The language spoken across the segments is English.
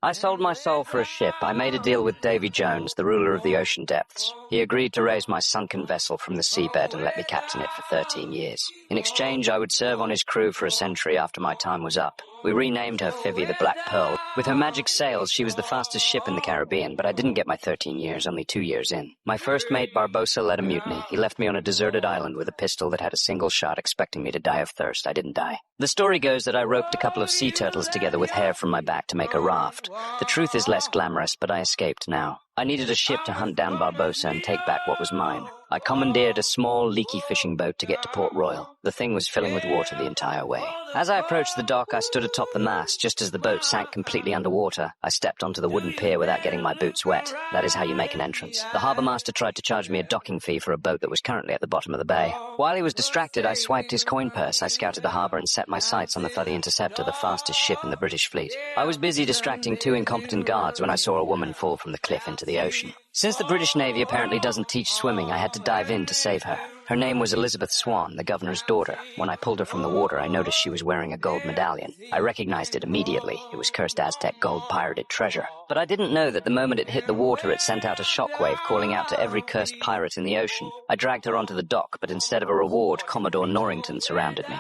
I sold my soul for a ship. I made a deal with Davy Jones, the ruler of the ocean depths. He agreed to raise my sunken vessel from the seabed and let me captain it for 13 years. In exchange, I would serve on his crew for a century after my time was up. We renamed her Fivvy the Black Pearl. With her magic sails, she was the fastest ship in the Caribbean, but I didn't get my 13 years, only 2 years in. My first mate, Barbossa, led a mutiny. He left me on a deserted island with a pistol that had a single shot, expecting me to die of thirst. I didn't die. The story goes that I roped a couple of sea turtles together with hair from my back to make a raft. The truth is less glamorous, but I escaped now. I needed a ship to hunt down Barbossa and take back what was mine. I commandeered a small, leaky fishing boat to get to Port Royal. The thing was filling with water the entire way. As I approached the dock, I stood atop the mast. Just as the boat sank completely underwater, I stepped onto the wooden pier without getting my boots wet. That is how you make an entrance. The harbour master tried to charge me a docking fee for a boat that was currently at the bottom of the bay. While he was distracted, I swiped his coin purse. I scouted the harbour and set my sights on the Fivvy Interceptor, the fastest ship in the British fleet. I was busy distracting 2 incompetent guards when I saw a woman fall from the cliff into the ocean. Since the British Navy apparently doesn't teach swimming, I had to dive in to save her. Her name was Elizabeth Swan, the governor's daughter. When I pulled her from the water, I noticed she was wearing a gold medallion. I recognized it immediately. It was cursed Aztec gold pirated treasure. But I didn't know that the moment it hit the water, it sent out a shockwave, calling out to every cursed pirate in the ocean. I dragged her onto the dock, but instead of a reward, Commodore Norrington surrounded me.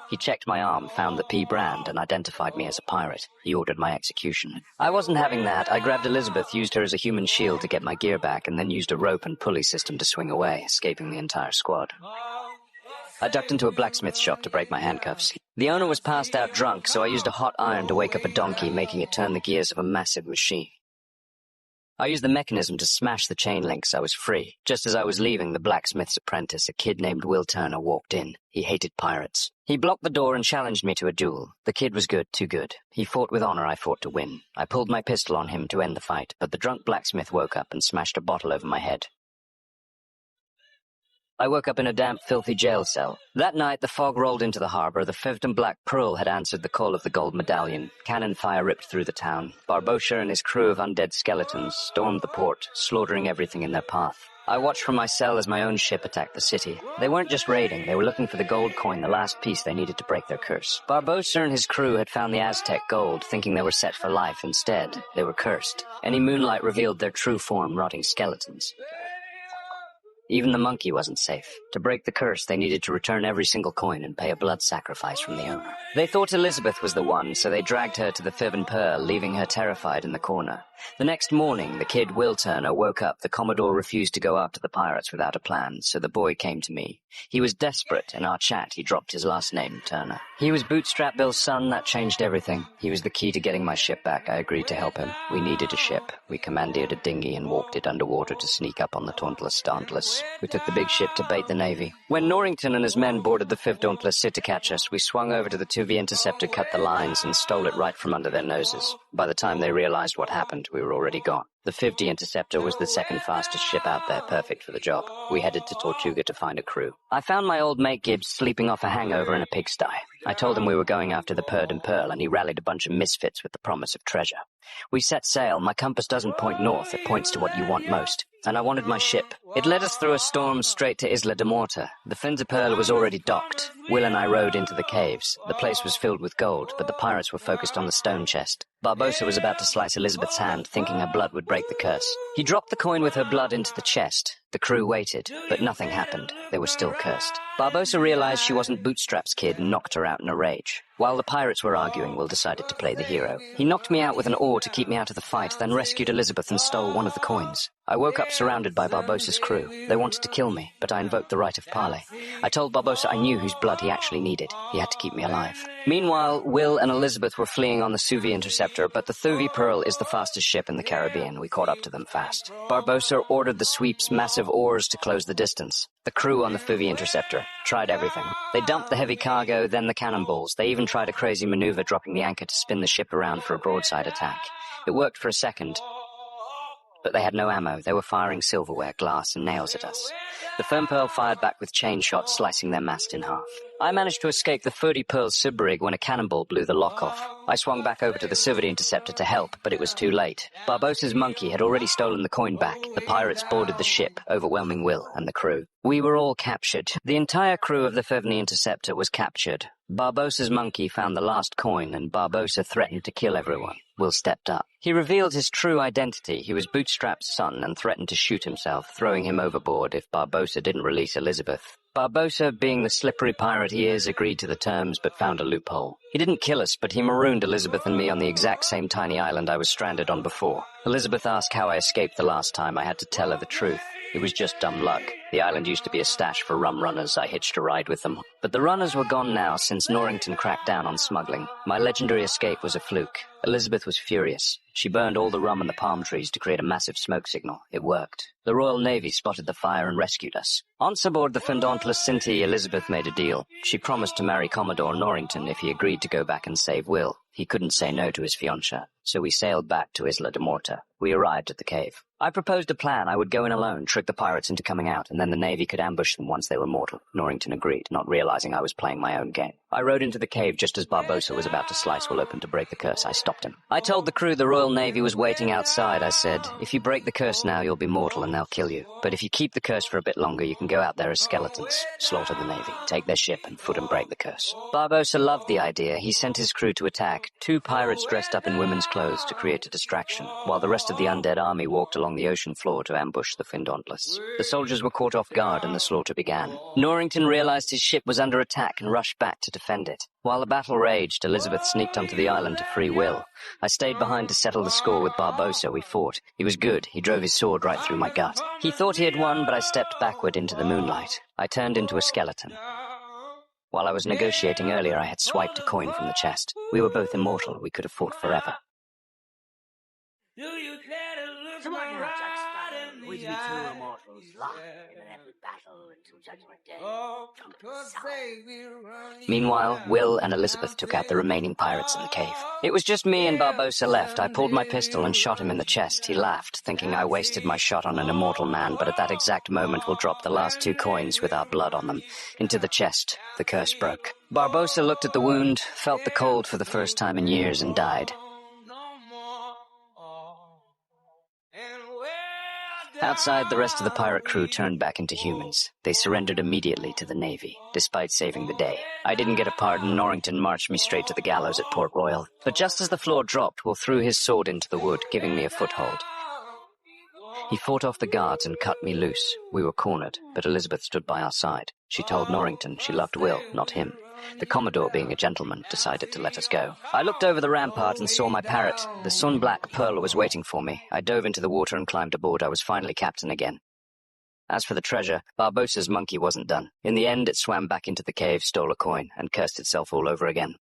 He checked my arm, found the P brand, and identified me as a pirate. He ordered my execution. I wasn't having that. I grabbed Elizabeth, used her as a human shield to get my gear back, and then used a rope and pulley system to swing away, escaping the entire squad. I ducked into a blacksmith shop to break my handcuffs. The owner was passed out drunk, so I used a hot iron to wake up a donkey, making it turn the gears of a massive machine. I used the mechanism to smash the chain links. I was free. Just as I was leaving the blacksmith's apprentice, a kid named Will Turner walked in. He hated pirates. He blocked the door and challenged me to a duel. The kid was good, too good. He fought with honor, I fought to win. I pulled my pistol on him to end the fight, but the drunk blacksmith woke up and smashed a bottle over my head. I woke up in a damp, filthy jail cell. That night, the fog rolled into the harbor. The Fivvy Black Pearl had answered the call of the gold medallion. Cannon fire ripped through the town. Barbossa and his crew of undead skeletons stormed the port, slaughtering everything in their path. I watched from my cell as my own ship attacked the city. They weren't just raiding, they were looking for the gold coin, the last piece they needed to break their curse. Barbossa and his crew had found the Aztec gold, thinking they were set for life. Instead, they were cursed. Any moonlight revealed their true form, rotting skeletons. Even the monkey wasn't safe. To break the curse, they needed to return every single coin and pay a blood sacrifice from the owner. They thought Elizabeth was the one, so they dragged her to the Fivvy Pearl, leaving her terrified in the corner. The next morning, the kid Will Turner woke up. The Commodore refused to go after the pirates without a plan, so the boy came to me. He was desperate. In our chat, he dropped his last name, Turner. He was Bootstrap Bill's son. That changed everything. He was the key to getting my ship back. I agreed to help him. We needed a ship. We commandeered a dinghy and walked it underwater to sneak up on the Dauntless. We took the big ship to bait the Navy. When Norrington and his men boarded the Fivvy Dauntless to catch us, we swung over to the Fivvy Interceptor, cut the lines, and stole it right from under their noses. By the time they realized what happened, we were already gone. The Fivvy Interceptor was the second fastest ship out there, perfect for the job. We headed to Tortuga to find a crew. I found my old mate Gibbs sleeping off a hangover in a pigsty. I told him we were going after the Perd and Pearl, and he rallied a bunch of misfits with the promise of treasure. We set sail. My compass doesn't point north, it points to what you want most. And I wanted my ship. It led us through a storm straight to Isla de Morta. The Fivvy Pearl was already docked. Will and I rode into the caves. The place was filled with gold, but the pirates were focused on the stone chest. Barbossa was about to slice Elizabeth's hand, thinking her blood would break the curse. He dropped the coin with her blood into the chest. The crew waited, but nothing happened. They were still cursed. Barbossa realized she wasn't Bootstrap's kid and knocked her out in a rage. While the pirates were arguing, Will decided to play the hero. He knocked me out with an oar to keep me out of the fight, then rescued Elizabeth and stole one of the coins. I woke up surrounded by Barbossa's crew. They wanted to kill me, but I invoked the right of parley. I told Barbossa I knew whose blood he actually needed. He had to keep me alive. Meanwhile, Will and Elizabeth were fleeing on the Fivvy Interceptor, but the Fivvy Pearl is the fastest ship in the Caribbean. We caught up to them fast. Barbossa ordered the sweep's massive oars to close the distance. The crew on the Fivvy Interceptor tried everything. They dumped the heavy cargo, then the cannonballs. They even tried a crazy maneuver, dropping the anchor to spin the ship around for a broadside attack. It worked for a second, but they had no ammo. They were firing silverware, glass, and nails at us. The Fern Pearl fired back with chain shots, slicing their mast in half. I managed to escape the 30 Pearl's sib-rig when a cannonball blew the lock off. I swung back over to the Civility Interceptor to help, but it was too late. Barbossa's monkey had already stolen the coin back. The pirates boarded the ship, overwhelming Will and the crew. We were all captured. The entire crew of the Fivney Interceptor was captured. Barbossa's monkey found the last coin, and Barbossa threatened to kill everyone. Will stepped up. He revealed his true identity. He was Bootstrap's son and threatened to shoot himself, throwing him overboard if Barbossa didn't release Elizabeth. Barbossa, being the slippery pirate he is, agreed to the terms but found a loophole. He didn't kill us, but he marooned Elizabeth and me on the exact same tiny island I was stranded on before. Elizabeth asked how I escaped the last time. I had to tell her the truth. It was just dumb luck. The island used to be a stash for rum runners. I hitched a ride with them. But the runners were gone now since Norrington cracked down on smuggling. My legendary escape was a fluke. Elizabeth was furious. She burned all the rum and the palm trees to create a massive smoke signal. It worked. The Royal Navy spotted the fire and rescued us. Once aboard the Fendauntless Cinti, Elizabeth made a deal. She promised to marry Commodore Norrington if he agreed to go back and save Will. He couldn't say no to his fiancée, so we sailed back to Isla de Morta. We arrived at the cave. I proposed a plan. I would go in alone, trick the pirates into coming out, and then the Navy could ambush them once they were mortal. Norrington agreed, not realizing I was playing my own game. I rode into the cave just as Barbossa was about to slice Will open to break the curse. I stopped him. I told the crew the Royal Navy was waiting outside. I said, if you break the curse now, you'll be mortal and they'll kill you. But if you keep the curse for a bit longer, you can go out there as skeletons, slaughter the Navy, take their ship, and foot and break the curse. Barbossa loved the idea. He sent his crew to attack. 2 pirates dressed up in women's clothes to create a distraction, while the rest of the undead army walked along the ocean floor to ambush the Fendauntless. The soldiers were caught off guard and the slaughter began. Norrington realized his ship was under attack and rushed back to defend it. While the battle raged, Elizabeth sneaked onto the island to free Will. I stayed behind to settle the score with Barbossa. We fought. He was good. He drove his sword right through my gut. He thought he had won, but I stepped backward into the moonlight. I turned into a skeleton. While I was negotiating earlier, I had swiped a coin from the chest. We were both immortal. We could have fought forever. Come on now, Jack Sparrow. We be two immortals, locked in an epic battle until Judgment Day. Meanwhile, Will and Elizabeth took out the remaining pirates in the cave. It was just me and Barbossa left. I pulled my pistol and shot him in the chest. He laughed, thinking I wasted my shot on an immortal man, but at that exact moment we'll drop the last 2 coins with our blood on them. Into the chest, the curse broke. Barbossa looked at the wound, felt the cold for the first time in years, and died. Outside, the rest of the pirate crew turned back into humans. They surrendered immediately to the Navy, despite saving the day. I didn't get a pardon. Norrington marched me straight to the gallows at Port Royal. But just as the floor dropped, Will threw his sword into the wood, giving me a foothold. He fought off the guards and cut me loose. We were cornered, but Elizabeth stood by our side. She told Norrington she loved Will, not him. The Commodore, being a gentleman, decided to let us go. I looked over the rampart and saw my parrot. The sun-black Pearl was waiting for me. I dove into the water and climbed aboard. I was finally captain again. As for the treasure, Barbossa's monkey wasn't done. In the end, it swam back into the cave, stole a coin, and cursed itself all over again.